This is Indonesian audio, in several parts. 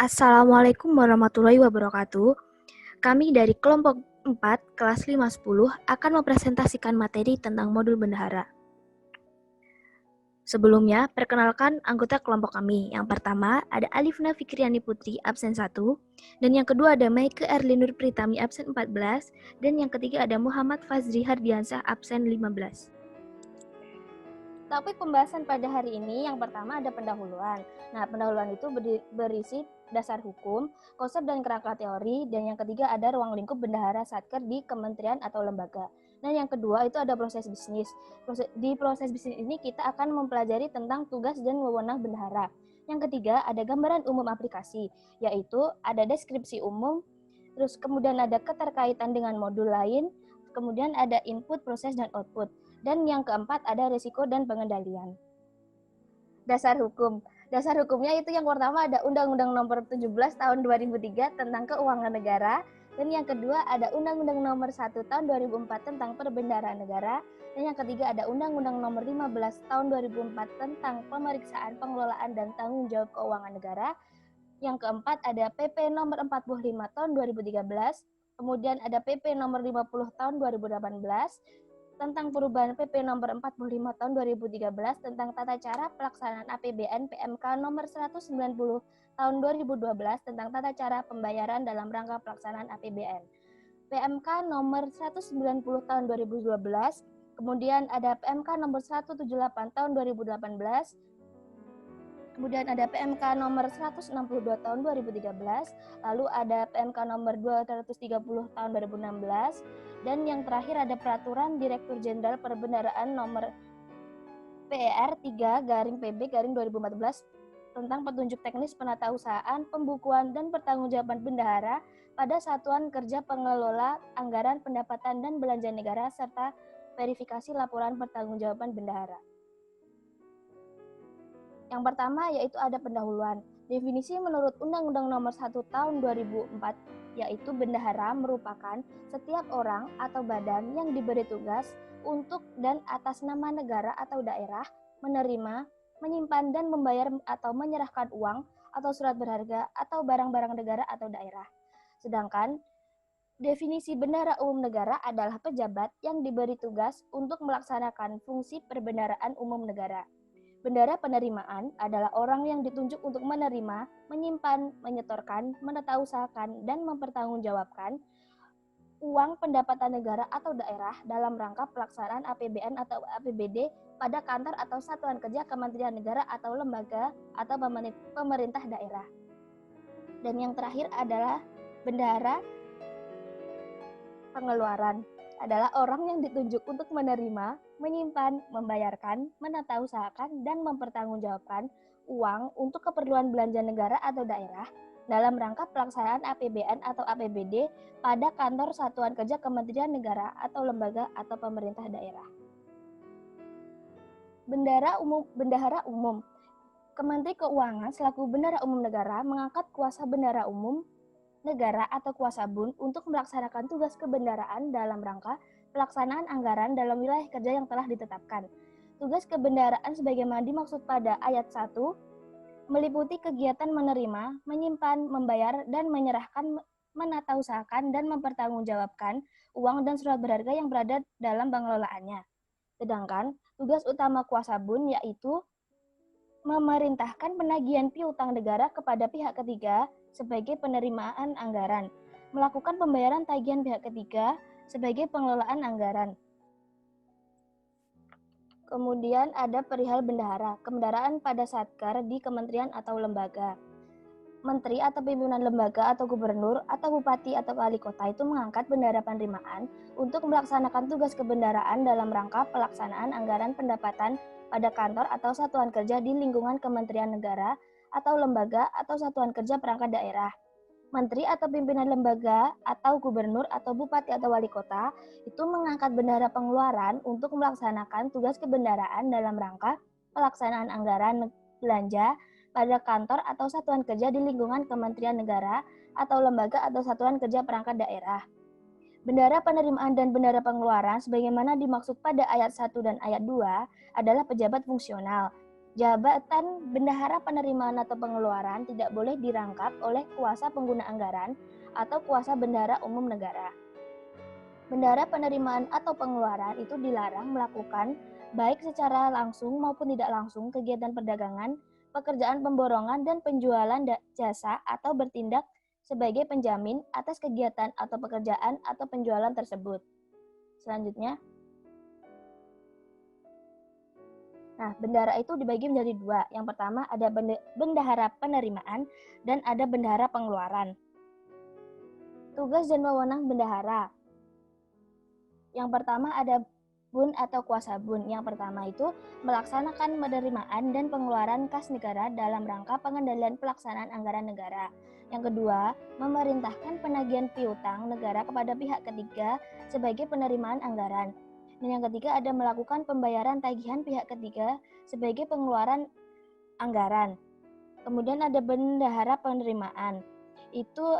Assalamualaikum warahmatullahi wabarakatuh. Kami dari kelompok 4 kelas 510 akan mempresentasikan materi tentang modul bendahara. Sebelumnya, perkenalkan anggota kelompok kami. Yang pertama ada Alifna Fikriani Putri, absen 1. Dan yang kedua ada Maike Erlinur Pritami, absen 14. Dan yang ketiga ada Muhammad Fazri Hardiansah, absen 15. Topik pembahasan pada hari ini yang pertama ada pendahuluan. Nah, pendahuluan itu berisi dasar hukum, konsep dan kerangka teori, dan yang ketiga ada ruang lingkup bendahara satker di kementerian atau lembaga. Dan yang kedua itu ada proses bisnis. Di proses bisnis ini kita akan mempelajari tentang tugas dan wewenang bendahara. Yang ketiga ada gambaran umum aplikasi, yaitu ada deskripsi umum, terus kemudian ada keterkaitan dengan modul lain, kemudian ada input, proses, dan output. Dan yang keempat ada risiko dan pengendalian. Dasar hukum. Dasar hukumnya itu yang pertama ada Undang-Undang Nomor 17 Tahun 2003 tentang Keuangan Negara. Dan yang kedua ada Undang-Undang Nomor 1 Tahun 2004 tentang Perbendaharaan Negara. Dan yang ketiga ada Undang-Undang Nomor 15 Tahun 2004 tentang Pemeriksaan, Pengelolaan, dan Tanggung Jawab Keuangan Negara. Yang keempat ada PP Nomor 45 Tahun 2013. Kemudian ada PP Nomor 50 Tahun 2018. Tentang perubahan PP Nomor 45 Tahun 2013 tentang tata cara pelaksanaan APBN PMK Nomor 190 Tahun 2012 tentang tata cara pembayaran dalam rangka pelaksanaan APBN. PMK Nomor 190 Tahun 2012, kemudian ada PMK Nomor 178 Tahun 2018, kemudian ada PMK Nomor 162 Tahun 2013, lalu ada PMK Nomor 230 Tahun 2016, dan yang terakhir ada Peraturan Direktur Jenderal Perbendaharaan Nomor PER 3/PB/2014 tentang petunjuk teknis penatausahaan, pembukuan, dan pertanggungjawaban bendahara pada Satuan Kerja Pengelola Anggaran Pendapatan dan Belanja Negara serta verifikasi laporan pertanggungjawaban bendahara. Yang pertama yaitu ada pendahuluan. Definisi menurut Undang-Undang Nomor 1 Tahun 2004 yaitu bendahara merupakan setiap orang atau badan yang diberi tugas untuk dan atas nama negara atau daerah menerima, menyimpan dan membayar atau menyerahkan uang atau surat berharga atau barang-barang negara atau daerah. Sedangkan definisi bendahara umum negara adalah pejabat yang diberi tugas untuk melaksanakan fungsi perbendaharaan umum negara. Bendahara penerimaan adalah orang yang ditunjuk untuk menerima, menyimpan, menyetorkan, menatausahakan, dan mempertanggungjawabkan uang pendapatan negara atau daerah dalam rangka pelaksanaan APBN atau APBD pada kantor atau satuan kerja Kementerian Negara atau lembaga atau pemerintah daerah. Dan yang terakhir adalah bendahara pengeluaran adalah orang yang ditunjuk untuk menerima, menyimpan, membayarkan, menatausahakan, dan mempertanggungjawabkan uang untuk keperluan belanja negara atau daerah dalam rangka pelaksanaan APBN atau APBD pada kantor satuan kerja Kementerian Negara atau lembaga atau pemerintah daerah. Bendahara umum. Kementerian Keuangan selaku bendahara umum negara mengangkat kuasa bendahara umum negara atau kuasa BUN untuk melaksanakan tugas kebendaharaan dalam rangka pelaksanaan anggaran dalam wilayah kerja yang telah ditetapkan. Tugas kebendaharaan sebagaimana dimaksud pada ayat 1 meliputi kegiatan menerima, menyimpan, membayar, dan menyerahkan, menatausahakan, dan mempertanggungjawabkan uang dan surat berharga yang berada dalam pengelolaannya. Sedangkan tugas utama kuasa BUN yaitu memerintahkan penagihan piutang negara kepada pihak ketiga sebagai penerimaan anggaran, melakukan pembayaran tagihan pihak ketiga sebagai pengelolaan anggaran. Kemudian ada perihal bendahara, kebendaharaan pada satker di kementerian atau lembaga. Menteri atau pimpinan lembaga atau gubernur atau bupati atau wali kota itu mengangkat bendahara penerimaan untuk melaksanakan tugas kebendaharaan dalam rangka pelaksanaan anggaran pendapatan pada kantor atau satuan kerja di lingkungan kementerian negara atau lembaga atau satuan kerja perangkat daerah. Menteri atau pimpinan lembaga atau gubernur atau bupati atau wali kota itu mengangkat bendahara pengeluaran untuk melaksanakan tugas kebendaharaan dalam rangka pelaksanaan anggaran belanja pada kantor atau satuan kerja di lingkungan kementerian negara atau lembaga atau satuan kerja perangkat daerah. Bendahara penerimaan dan bendahara pengeluaran sebagaimana dimaksud pada ayat 1 dan ayat 2 adalah pejabat fungsional. Jabatan bendahara penerimaan atau pengeluaran tidak boleh dirangkap oleh kuasa pengguna anggaran atau kuasa bendahara umum negara. Bendahara penerimaan atau pengeluaran itu dilarang melakukan baik secara langsung maupun tidak langsung kegiatan perdagangan, pekerjaan pemborongan dan penjualan jasa atau bertindak sebagai penjamin atas kegiatan atau pekerjaan atau penjualan tersebut. Selanjutnya, bendahara itu dibagi menjadi dua. Yang pertama ada bendahara penerimaan dan ada bendahara pengeluaran. Tugas dan wewenang bendahara. Yang pertama ada bun atau kuasa bun. Yang pertama itu melaksanakan penerimaan dan pengeluaran kas negara dalam rangka pengendalian pelaksanaan anggaran negara. Yang kedua, memerintahkan penagihan piutang negara kepada pihak ketiga sebagai penerimaan anggaran. Dan yang ketiga ada melakukan pembayaran tagihan pihak ketiga sebagai pengeluaran anggaran. Kemudian ada bendahara penerimaan. Itu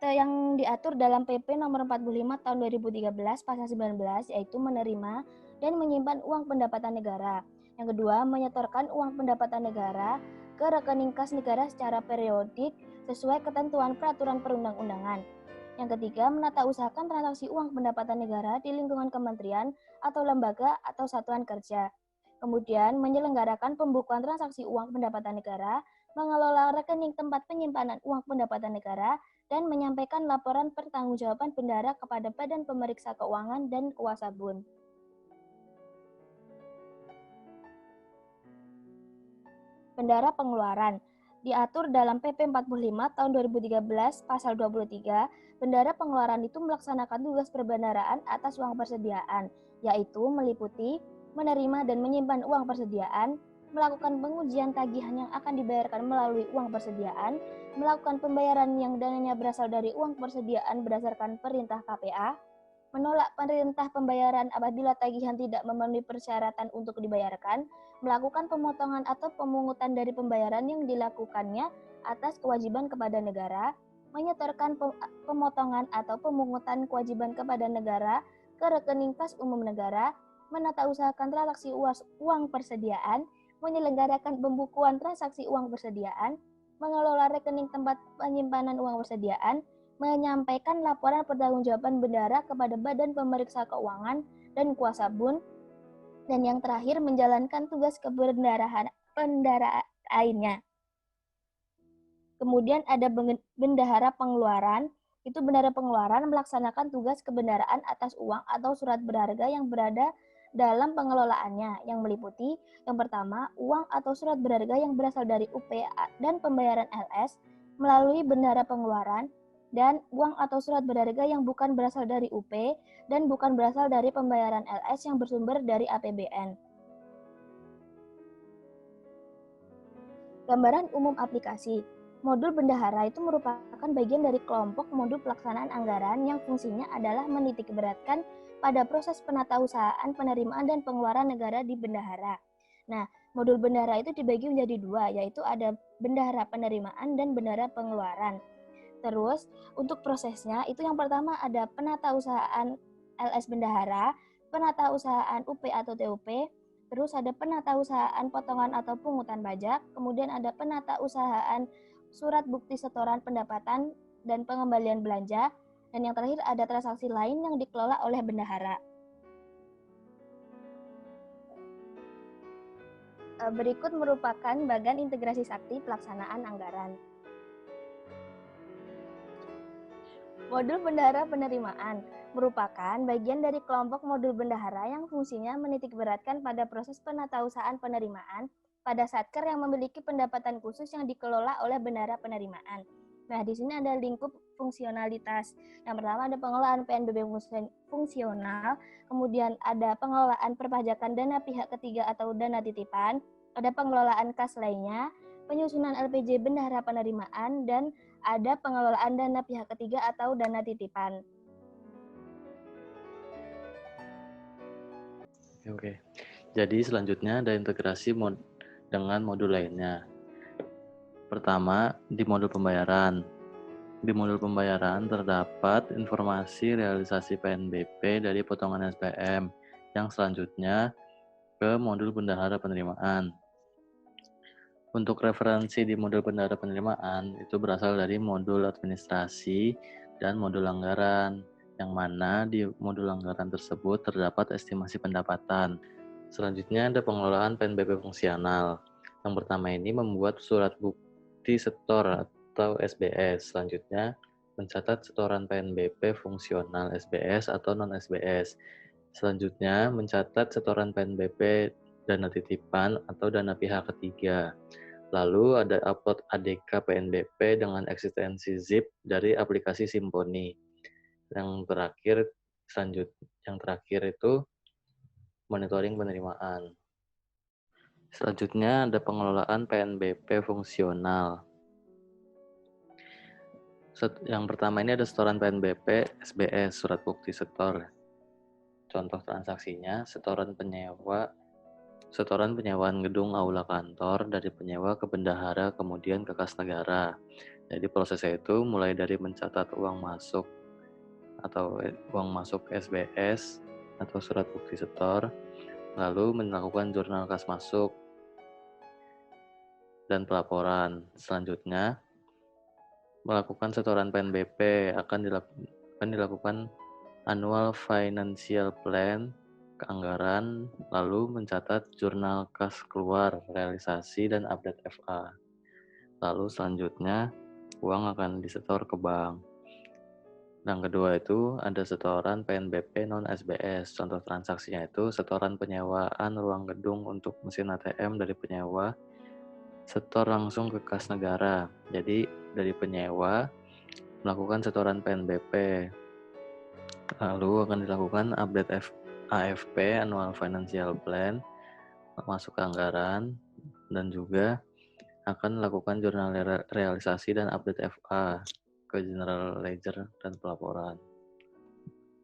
yang diatur dalam PP nomor 45 tahun 2013 pasal 19 yaitu menerima dan menyimpan uang pendapatan negara. Yang kedua, menyetorkan uang pendapatan negara ke rekening kas negara secara periodik sesuai ketentuan peraturan perundang-undangan. Yang ketiga, menata usahakan transaksi uang pendapatan negara di lingkungan kementerian atau lembaga atau satuan kerja. Kemudian, menyelenggarakan pembukuan transaksi uang pendapatan negara, mengelola rekening tempat penyimpanan uang pendapatan negara, dan menyampaikan laporan pertanggungjawaban bendahara kepada Badan Pemeriksa Keuangan dan kuasa bun. Bendahara pengeluaran diatur dalam PP 45 tahun 2013 pasal 23, bendahara pengeluaran itu melaksanakan tugas perbendaharaan atas uang persediaan, yaitu meliputi menerima dan menyimpan uang persediaan, melakukan pengujian tagihan yang akan dibayarkan melalui uang persediaan, melakukan pembayaran yang dananya berasal dari uang persediaan berdasarkan perintah KPA, menolak perintah pembayaran apabila tagihan tidak memenuhi persyaratan untuk dibayarkan, melakukan pemotongan atau pemungutan dari pembayaran yang dilakukannya atas kewajiban kepada negara, menyetorkan pemotongan atau pemungutan kewajiban kepada negara ke rekening kas umum negara, menata usahakan transaksi uang persediaan, menyelenggarakan pembukuan transaksi uang persediaan, mengelola rekening tempat penyimpanan uang persediaan, menyampaikan laporan pertanggungjawaban bendahara kepada Badan Pemeriksa Keuangan dan kuasa bun, dan yang terakhir menjalankan tugas kebendaharaan lainnya. Kemudian ada bendahara pengeluaran. Itu bendahara pengeluaran melaksanakan tugas kebendaharaan atas uang atau surat berharga yang berada dalam pengelolaannya, yang meliputi yang pertama, uang atau surat berharga yang berasal dari UP dan pembayaran LS melalui bendahara pengeluaran, dan uang atau surat berharga yang bukan berasal dari UP dan bukan berasal dari pembayaran LS yang bersumber dari APBN. Gambaran umum aplikasi. Modul bendahara itu merupakan bagian dari kelompok modul pelaksanaan anggaran yang fungsinya adalah menitikberatkan pada proses penatausahaan penerimaan dan pengeluaran negara di bendahara. Nah, modul bendahara itu dibagi menjadi dua, yaitu ada bendahara penerimaan dan bendahara pengeluaran. Terus, untuk prosesnya itu yang pertama ada penatausahaan LS bendahara, penatausahaan UP atau TUP, terus ada penatausahaan potongan atau pungutan pajak, kemudian ada penatausahaan surat bukti setoran pendapatan dan pengembalian belanja, dan yang terakhir ada transaksi lain yang dikelola oleh bendahara. Berikut merupakan bagan integrasi sakti pelaksanaan anggaran. Modul bendahara penerimaan merupakan bagian dari kelompok modul bendahara yang fungsinya menitikberatkan pada proses penatausahaan penerimaan pada satker yang memiliki pendapatan khusus yang dikelola oleh bendahara penerimaan. Nah, di sini ada lingkup fungsionalitas. Yang pertama ada pengelolaan PNBP fungsional, kemudian ada pengelolaan perpajakan dana pihak ketiga atau dana titipan, ada pengelolaan kas lainnya, penyusunan LPJ bendahara penerimaan, dan ada pengelolaan dana pihak ketiga atau dana titipan. Oke. Jadi selanjutnya ada integrasi dengan modul lainnya. Pertama, di modul pembayaran. Di modul pembayaran terdapat informasi realisasi PNBP dari potongan SPM yang selanjutnya ke modul bendahara penerimaan. Untuk referensi di modul bendahara penerimaan itu berasal dari modul administrasi dan modul anggaran, yang mana di modul anggaran tersebut terdapat estimasi pendapatan. Selanjutnya ada pengelolaan PNBP fungsional. Yang pertama ini membuat surat bukti setor atau SBS. Selanjutnya mencatat setoran PNBP fungsional SBS atau non-SBS. Selanjutnya mencatat setoran PNBP dana titipan atau dana pihak ketiga. Lalu ada upload ADK PNBP dengan eksistensi zip dari aplikasi Simponi. Yang terakhir itu monitoring penerimaan. Selanjutnya ada pengelolaan PNBP fungsional. Yang pertama ini ada setoran PNBP SBS, surat bukti setor. Contoh transaksinya, setoran penyewaan gedung aula kantor dari penyewa ke bendahara kemudian ke kas negara. Jadi prosesnya itu mulai dari mencatat uang masuk SBS atau surat bukti setor, lalu melakukan jurnal kas masuk dan pelaporan. Selanjutnya melakukan setoran PNBP akan dilakukan annual financial plan keanggaran, lalu mencatat jurnal kas keluar, realisasi, dan update FA. Lalu selanjutnya, uang akan disetor ke bank. Yang kedua itu ada setoran PNBP non-SBS. Contoh transaksinya itu setoran penyewaan ruang gedung untuk mesin ATM dari penyewa, setor langsung ke kas negara. Jadi dari penyewa melakukan setoran PNBP. Lalu akan dilakukan update AFP, Annual Financial Plan, masuk ke anggaran, dan juga akan melakukan jurnal realisasi dan update FA ke General Ledger dan pelaporan.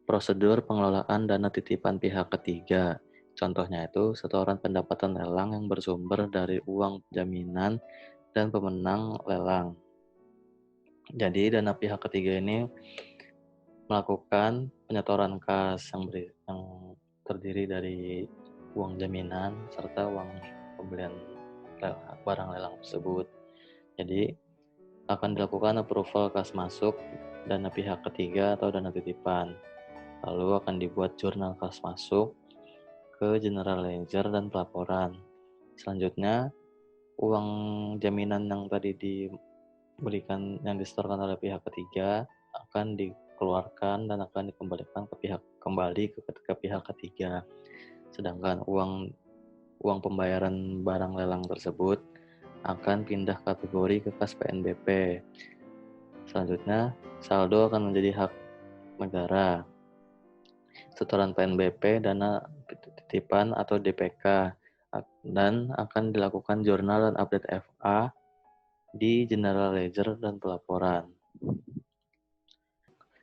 Prosedur pengelolaan dana titipan pihak ketiga. Contohnya itu setoran pendapatan lelang yang bersumber dari uang jaminan dan pemenang lelang. Jadi dana pihak ketiga ini melakukan penyetoran kas yang terdiri dari uang jaminan serta uang pembelian barang lelang tersebut. Jadi akan dilakukan approval kas masuk dana pihak ketiga atau dana titipan. Lalu akan dibuat jurnal kas masuk ke General Ledger dan pelaporan. Selanjutnya uang jaminan yang tadi diberikan yang disetorkan oleh pihak ketiga akan dikeluarkan dan akan dikembalikan ke pihak ketiga. Sedangkan uang pembayaran barang lelang tersebut akan pindah kategori ke kas PNBP. Selanjutnya, saldo akan menjadi hak negara. Setoran PNBP, dana titipan atau DPK, dan akan dilakukan jurnal dan update FA di General Ledger dan pelaporan.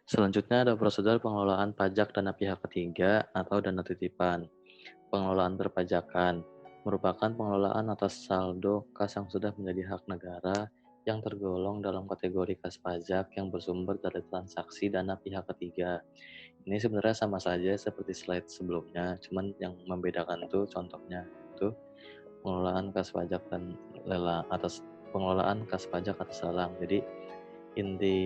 Selanjutnya ada prosedur pengelolaan pajak dana pihak ketiga atau dana titipan. Pengelolaan perpajakan merupakan pengelolaan atas saldo kas yang sudah menjadi hak negara yang tergolong dalam kategori kas pajak yang bersumber dari transaksi dana pihak ketiga. Ini sebenarnya sama saja seperti slide sebelumnya, cuman yang membedakan itu contohnya itu pengelolaan kas pajak dan lelang pengelolaan kas pajak atas lelang. Jadi inti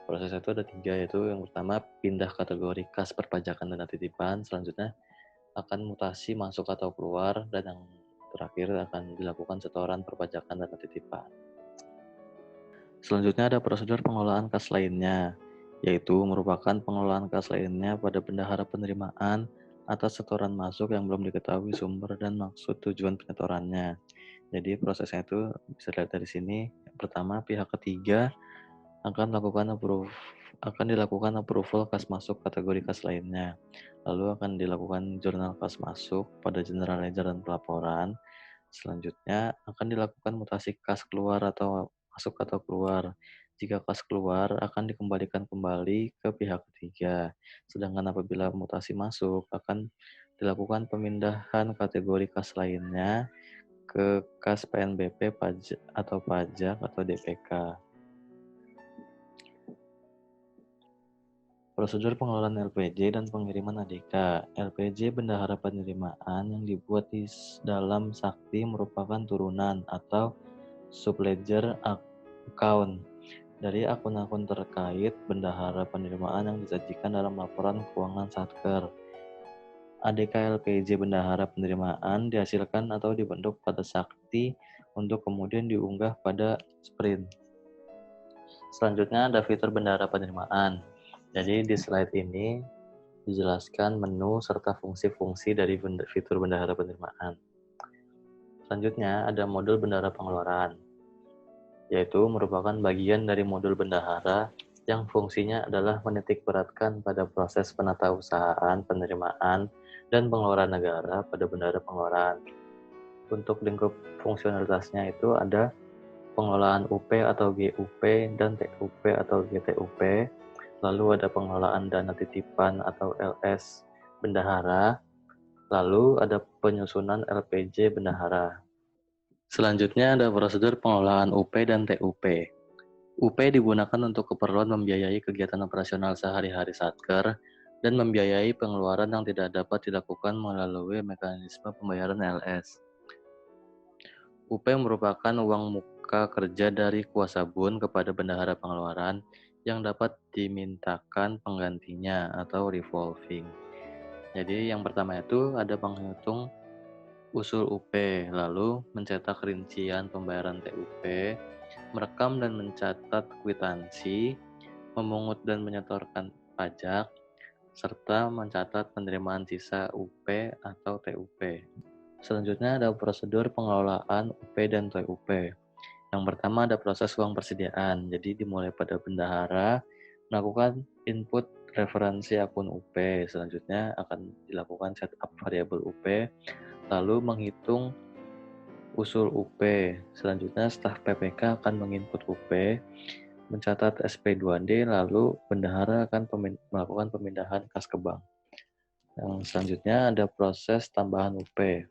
proses itu ada 3, yaitu yang pertama pindah kategori kas perpajakan dana titipan, selanjutnya akan mutasi masuk atau keluar, dan yang terakhir akan dilakukan setoran perpajakan dana titipan. Selanjutnya ada prosedur pengelolaan kas lainnya, yaitu merupakan pengelolaan kas lainnya pada bendahara penerimaan atas setoran masuk yang belum diketahui sumber dan maksud tujuan penyetorannya. Jadi prosesnya itu bisa dilihat dari sini. Yang pertama, pihak ketiga akan dilakukan approval kas masuk kategori kas lainnya. Lalu akan dilakukan jurnal kas masuk pada General Ledger dan pelaporan. Selanjutnya akan dilakukan mutasi kas keluar atau masuk atau keluar. Jika kas keluar akan dikembalikan kembali ke pihak ketiga. Sedangkan apabila mutasi masuk akan dilakukan pemindahan kategori kas lainnya ke kas PNBP pajak atau DPK. Prosedur pengelolaan LPJ dan pengiriman ADK. LPJ bendahara penerimaan yang dibuat di dalam sakti merupakan turunan atau subledger account dari akun-akun terkait bendahara penerimaan yang disajikan dalam laporan keuangan Satker. ADK LPJ bendahara penerimaan dihasilkan atau dibentuk pada sakti untuk kemudian diunggah pada sprint. Selanjutnya ada fitur bendahara penerimaan. Jadi di slide ini dijelaskan menu serta fungsi-fungsi dari fitur bendahara penerimaan. Selanjutnya ada modul bendahara pengeluaran, yaitu merupakan bagian dari modul bendahara yang fungsinya adalah menitikberatkan pada proses penatausahaan, penerimaan, dan pengeluaran negara pada bendahara pengeluaran. Untuk lingkup fungsionalitasnya itu ada pengelolaan UP atau GUP dan TUP atau GTUP, lalu ada pengelolaan dana titipan atau LS bendahara, lalu ada penyusunan LPJ bendahara. Selanjutnya ada prosedur pengelolaan UP dan TUP. UP digunakan untuk keperluan membiayai kegiatan operasional sehari-hari Satker dan membiayai pengeluaran yang tidak dapat dilakukan melalui mekanisme pembayaran LS. UP merupakan uang muka kerja dari kuasa bun kepada bendahara pengeluaran yang dapat dimintakan penggantinya atau revolving. Jadi yang pertama itu ada menghitung usul UP, lalu mencetak rincian pembayaran TUP, merekam dan mencatat kwitansi, memungut dan menyetorkan pajak, serta mencatat penerimaan sisa UP atau TUP. Selanjutnya ada prosedur pengelolaan UP dan TUP. Yang pertama ada proses uang persediaan. Jadi dimulai pada bendahara melakukan input referensi akun UP. Selanjutnya akan dilakukan setup variabel UP, lalu menghitung usul UP. Selanjutnya staf PPK akan menginput UP, mencatat SP2D, lalu bendahara akan melakukan pemindahan kas ke bank. Yang selanjutnya ada proses tambahan UP.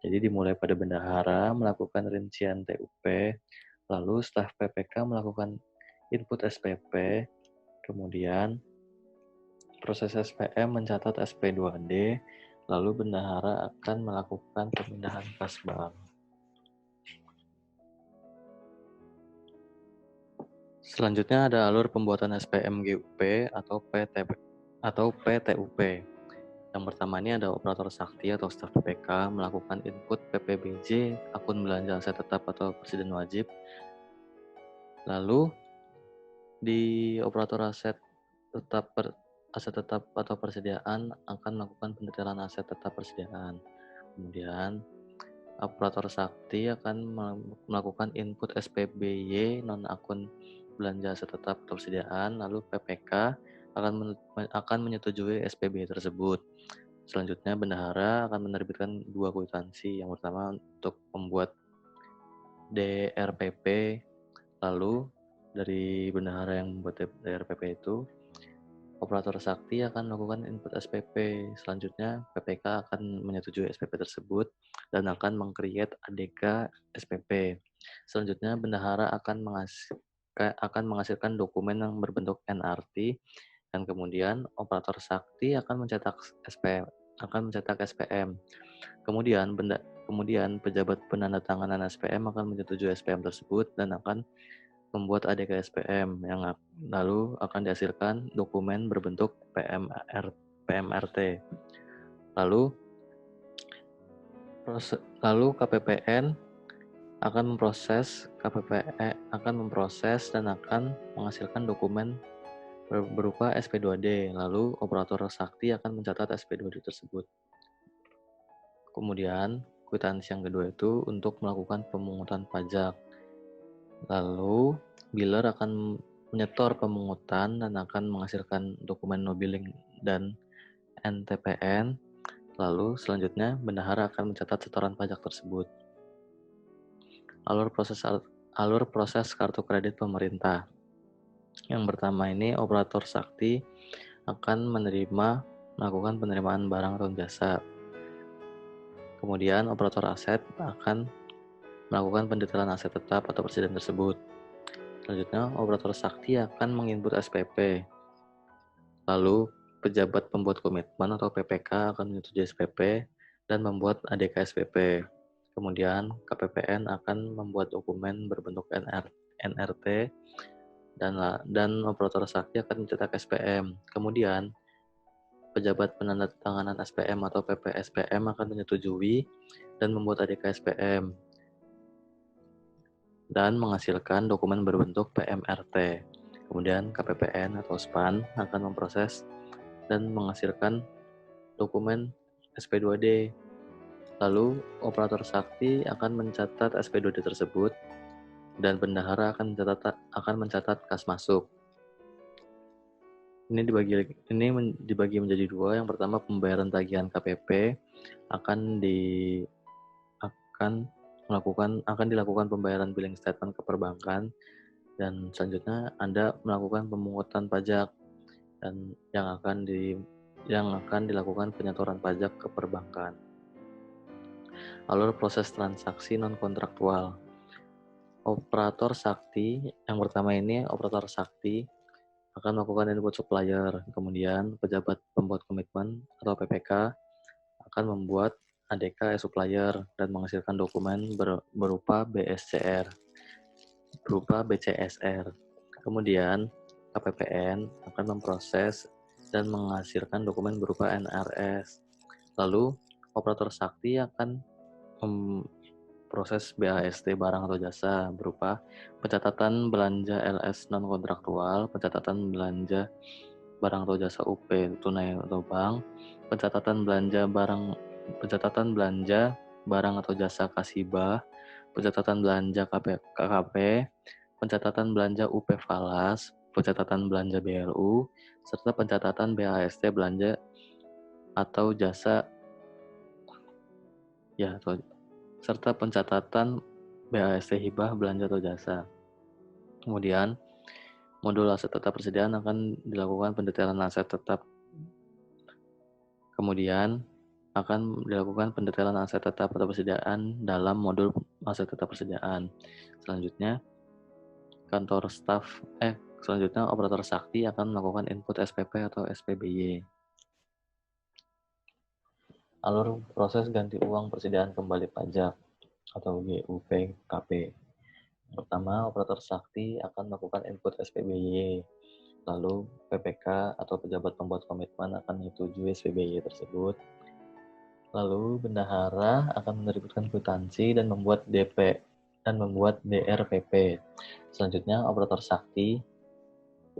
Jadi dimulai pada bendahara melakukan rincian TUP, lalu staf PPK melakukan input SPP, kemudian proses SPM mencatat SP2D, lalu bendahara akan melakukan pemindahan kas bank. Selanjutnya ada alur pembuatan SPM GUP atau PTUP. Yang pertama ini ada operator sakti atau staf PPK melakukan input PPBJ, akun belanja aset tetap atau presiden wajib. Lalu di operator aset tetap atau persediaan akan melakukan pendetailan aset tetap persediaan. Kemudian operator sakti akan melakukan input SPBY non akun belanja aset tetap atau persediaan, lalu PPK akan menyetujui SPB tersebut. Selanjutnya bendahara akan menerbitkan 2 kwitansi. Yang pertama untuk membuat DRPP, lalu dari bendahara yang membuat DRPP itu operator sakti akan melakukan input SPP. Selanjutnya PPK akan menyetujui SPP tersebut dan akan meng-create ADK SPP. Selanjutnya bendahara akan menghasilkan dokumen yang berbentuk NRT, dan kemudian operator sakti akan mencetak SPM. Kemudian pejabat penandatanganan SPM akan menyetujui SPM tersebut dan akan membuat ADK SPM yang lalu akan dihasilkan dokumen berbentuk PMRT. Lalu KPPN akan memproses dan akan menghasilkan dokumen berupa SP2D. Lalu operator sakti akan mencatat SP2D tersebut. Kemudian kwitansi yang kedua itu untuk melakukan pemungutan pajak. Lalu biller akan menyetor pemungutan dan akan menghasilkan dokumen no billing dan NTPN. Lalu selanjutnya bendahara akan mencatat setoran pajak tersebut. Alur proses kartu kredit pemerintah. Yang pertama ini operator sakti akan melakukan penerimaan barang atau jasa. Kemudian operator aset akan melakukan pendetailan aset tetap atau persediaan tersebut. Selanjutnya operator sakti akan menginput SPP. Lalu pejabat pembuat komitmen atau PPK akan menyetujui SPP dan membuat ADK SPP. Kemudian KPPN akan membuat dokumen berbentuk NRT dan operator sakti akan mencetak SPM. Kemudian pejabat penandatanganan SPM atau PPSPM akan menyetujui dan membuat ADK SPM dan menghasilkan dokumen berbentuk PMRT. Kemudian KPPN atau SPAN akan memproses dan menghasilkan dokumen SP2D. Lalu operator sakti akan mencatat SP2D tersebut dan bendahara akan mencatat kas masuk. Ini dibagi menjadi dua. Yang pertama, pembayaran tagihan KPP akan dilakukan pembayaran billing statement ke perbankan, dan selanjutnya Anda melakukan pemungutan pajak dan yang akan dilakukan penyetoran pajak ke perbankan. Lalu proses transaksi non kontraktual. Operator sakti yang pertama ini operator sakti akan melakukan input supplier, kemudian pejabat pembuat komitmen atau PPK akan membuat ADK supplier dan menghasilkan dokumen berupa BCSR. Kemudian KPPN akan memproses dan menghasilkan dokumen berupa NRS. Lalu operator sakti akan proses BAST barang atau jasa berupa pencatatan belanja LS non kontraktual, pencatatan belanja barang atau jasa UP tunai atau bank, pencatatan belanja barang atau jasa kasibah, pencatatan belanja KKP, pencatatan belanja UP falas, pencatatan belanja BLU, serta pencatatan BAST belanja atau jasa serta pencatatan BAST hibah belanja atau jasa. Kemudian modul aset tetap persediaan akan dilakukan pendetailan aset tetap. Kemudian akan dilakukan pendetailan aset tetap atau persediaan dalam modul aset tetap persediaan. Selanjutnya operator sakti akan melakukan input SPP atau SPBY. Alur proses ganti uang persediaan kembali pajak atau GUPKP. Pertama, operator sakti akan melakukan input SPBY. Lalu PPK atau pejabat pembuat komitmen akan menyetujui SPBY tersebut. Lalu bendahara akan menerbitkan kwitansi dan membuat DRPP. Selanjutnya, operator sakti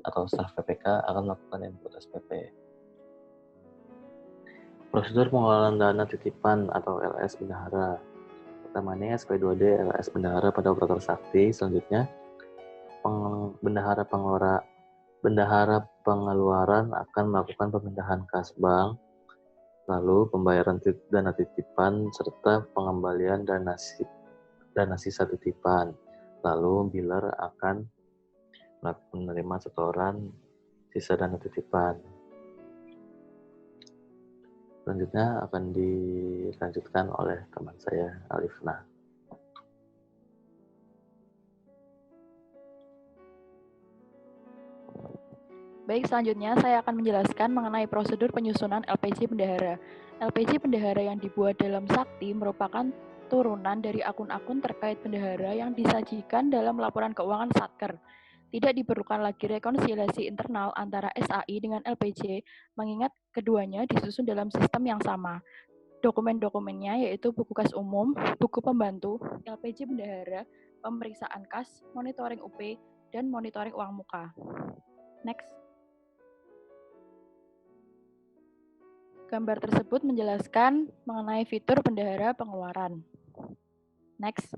atau staf PPK akan melakukan input SPP. Prosedur pengelolaan dana titipan atau LS bendahara. Pertama ini SP2D LS bendahara pada operator sakti. Selanjutnya bendahara pengeluaran akan melakukan pemindahan kas bank, lalu pembayaran dana titipan serta pengembalian dana sisa titipan. Lalu biller akan menerima setoran sisa dana titipan. Selanjutnya akan dilanjutkan oleh teman saya, Alifna. Baik, selanjutnya saya akan menjelaskan mengenai prosedur penyusunan LPJ bendahara. LPJ bendahara yang dibuat dalam sakti merupakan turunan dari akun-akun terkait bendahara yang disajikan dalam laporan keuangan Satker. Tidak diperlukan lagi rekonsiliasi internal antara SAI dengan LPJ, mengingat keduanya disusun dalam sistem yang sama. Dokumen-dokumennya yaitu buku kas umum, buku pembantu, LPJ bendahara, pemeriksaan kas, monitoring UP, dan monitoring uang muka. Next. Gambar tersebut menjelaskan mengenai fitur bendahara pengeluaran. Next.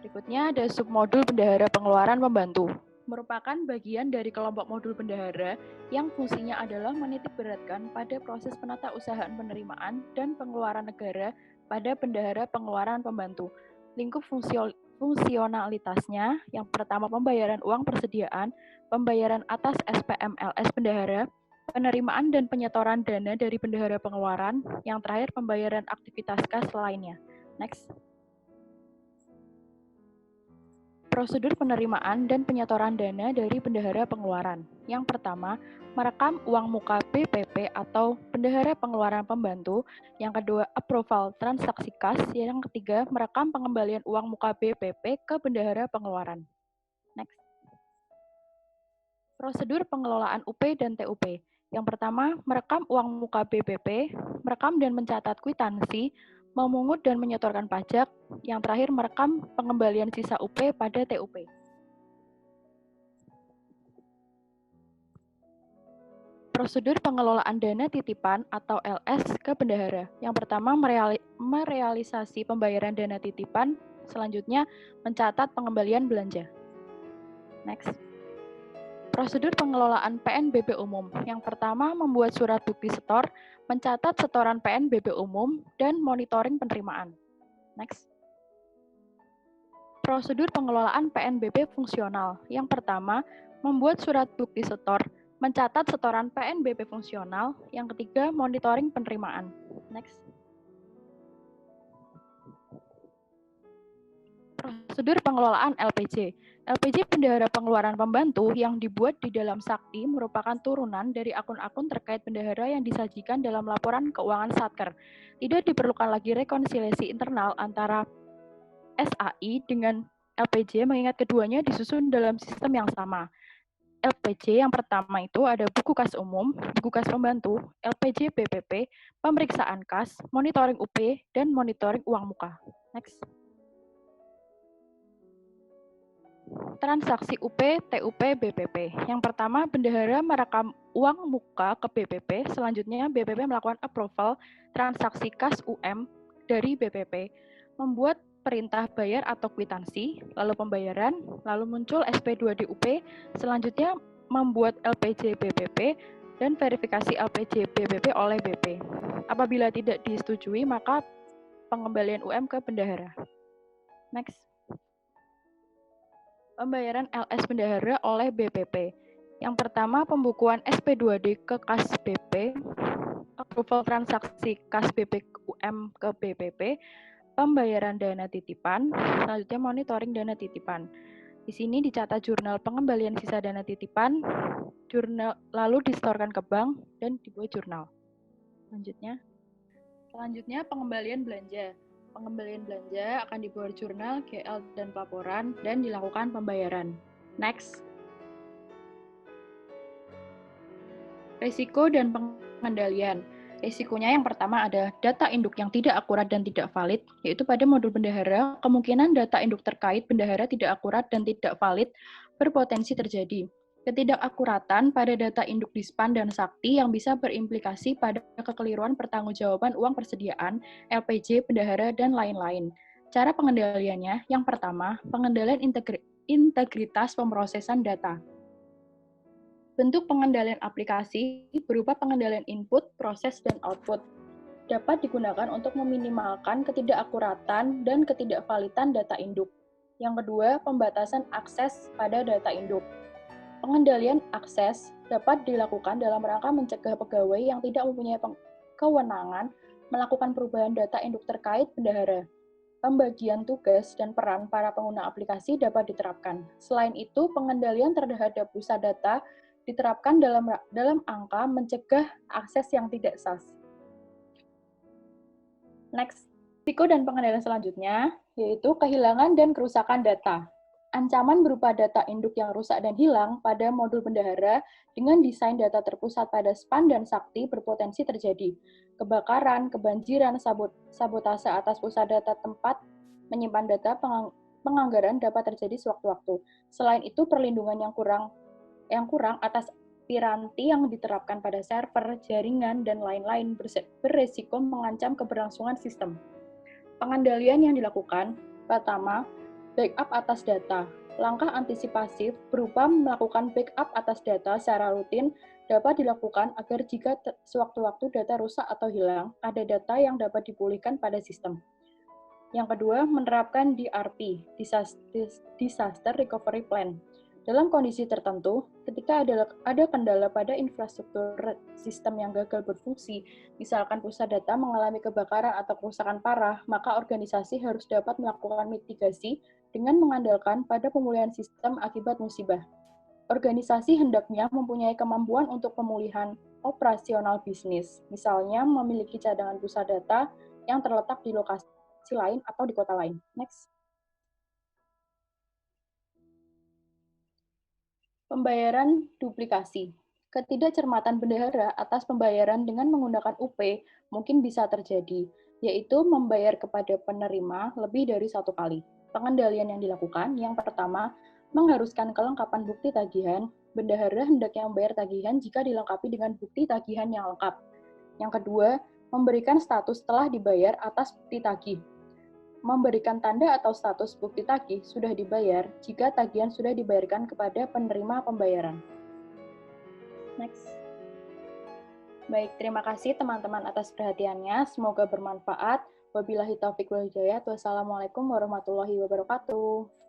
Berikutnya ada submodul bendahara pengeluaran pembantu. Merupakan bagian dari kelompok modul bendahara yang fungsinya adalah menitikberatkan pada proses penatausahaan penerimaan dan pengeluaran negara pada bendahara pengeluaran pembantu. Lingkup fungsionalitasnya yang pertama pembayaran uang persediaan, pembayaran atas SPMLS bendahara, penerimaan dan penyetoran dana dari bendahara pengeluaran, yang terakhir pembayaran aktivitas kas lainnya. Next. Prosedur penerimaan dan penyetoran dana dari bendahara pengeluaran. Yang pertama, merekam uang muka BPP atau bendahara pengeluaran pembantu. Yang kedua, approval transaksi kas. Yang ketiga, merekam pengembalian uang muka BPP ke bendahara pengeluaran. Next. Prosedur pengelolaan UP dan TUP. Yang pertama, merekam uang muka BPP, merekam dan mencatat kwitansi, memungut dan menyetorkan pajak. Yang terakhir, merekam pengembalian sisa UP pada TUP. Prosedur pengelolaan dana titipan atau LS ke bendahara. Yang pertama, merealisasi pembayaran dana titipan. Selanjutnya, mencatat pengembalian belanja. Next. Prosedur pengelolaan PNBP umum. Yang pertama, membuat surat bukti setor, mencatat setoran PNBP umum, dan monitoring penerimaan. Next. Prosedur pengelolaan PNBP fungsional. Yang pertama, membuat surat bukti setor, mencatat setoran PNBP fungsional. Yang ketiga, monitoring penerimaan. Next. Prosedur pengelolaan LPJ. LPJ bendahara pengeluaran pembantu yang dibuat di dalam Sakti merupakan turunan dari akun-akun terkait bendahara yang disajikan dalam laporan keuangan Satker. Tidak diperlukan lagi rekonsiliasi internal antara SAI dengan LPJ mengingat keduanya disusun dalam sistem yang sama. LPJ yang pertama itu ada buku kas umum, buku kas pembantu, LPJ BPP, pemeriksaan kas, monitoring UP, dan monitoring uang muka. Next. Transaksi UP, TUP, BPP. Yang pertama, bendahara merekam uang muka ke BPP. Selanjutnya, BPP melakukan approval transaksi kas UM dari BPP. Membuat perintah bayar atau kwitansi, lalu pembayaran, lalu muncul SP2 di UP. Selanjutnya, membuat LPJ BPP dan verifikasi LPJ BPP oleh BP. Apabila tidak disetujui, maka pengembalian UM ke bendahara. Next. Pembayaran LS bendahara oleh BPP. Yang pertama, pembukuan SP2D ke kas BP, approval transaksi kas BP UM ke BPP, pembayaran dana titipan, selanjutnya monitoring dana titipan. Di sini dicatat jurnal pengembalian sisa dana titipan, jurnal lalu disetorkan ke bank dan dibuat jurnal. Selanjutnya pengembalian belanja. Pengembalian belanja akan dibuat jurnal, GL, dan pelaporan, dan dilakukan pembayaran. Next. Risiko dan pengendalian. Risikonya yang pertama ada data induk yang tidak akurat dan tidak valid, yaitu pada modul bendahara, kemungkinan data induk terkait bendahara tidak akurat dan tidak valid berpotensi terjadi. Ketidakakuratan pada data induk Dispan dan Sakti yang bisa berimplikasi pada kekeliruan pertanggungjawaban uang persediaan, LPJ, bendahara, dan lain-lain. Cara pengendaliannya, yang pertama, pengendalian integritas pemrosesan data. Bentuk pengendalian aplikasi berupa pengendalian input, proses, dan output. Dapat digunakan untuk meminimalkan ketidakakuratan dan ketidakvalidan data induk. Yang kedua, pembatasan akses pada data induk. Pengendalian akses dapat dilakukan dalam rangka mencegah pegawai yang tidak mempunyai kewenangan melakukan perubahan data induk terkait bendahara. Pembagian tugas dan peran para pengguna aplikasi dapat diterapkan. Selain itu, pengendalian terhadap pusat data diterapkan dalam angka mencegah akses yang tidak sah. Next, risiko dan pengendalian selanjutnya yaitu kehilangan dan kerusakan data. Ancaman berupa data induk yang rusak dan hilang pada modul bendahara dengan desain data terpusat pada SPAN dan Sakti berpotensi terjadi. Kebakaran, kebanjiran, sabotase atas pusat data tempat menyimpan data, penganggaran dapat terjadi sewaktu-waktu. Selain itu, perlindungan yang kurang atas piranti yang diterapkan pada server, jaringan, dan lain-lain beresiko mengancam keberlangsungan sistem. Pengendalian yang dilakukan, pertama, backup atas data. Langkah antisipasif berupa melakukan backup atas data secara rutin dapat dilakukan agar jika sewaktu-waktu data rusak atau hilang, ada data yang dapat dipulihkan pada sistem. Yang kedua, menerapkan DRP, Disaster Recovery Plan. Dalam kondisi tertentu, ketika ada kendala pada infrastruktur sistem yang gagal berfungsi, misalkan pusat data mengalami kebakaran atau kerusakan parah, maka organisasi harus dapat melakukan mitigasi dengan mengandalkan pada pemulihan sistem akibat musibah. Organisasi hendaknya mempunyai kemampuan untuk pemulihan operasional bisnis, misalnya memiliki cadangan pusat data yang terletak di lokasi lain atau di kota lain. Next. Pembayaran duplikasi. Ketidakcermatan bendahara atas pembayaran dengan menggunakan UP mungkin bisa terjadi, yaitu membayar kepada penerima lebih dari satu kali. Pengendalian yang dilakukan, yang pertama, mengharuskan kelengkapan bukti tagihan. Bendahara hendaknya membayar tagihan jika dilengkapi dengan bukti tagihan yang lengkap. Yang kedua, memberikan status telah dibayar atas bukti tagih. Memberikan tanda atau status bukti tagih sudah dibayar jika tagihan sudah dibayarkan kepada penerima pembayaran. Next. Baik, terima kasih teman-teman atas perhatiannya. Semoga bermanfaat. Wabillahi taufiq wal hidayah. Wassalamualaikum warahmatullahi wabarakatuh.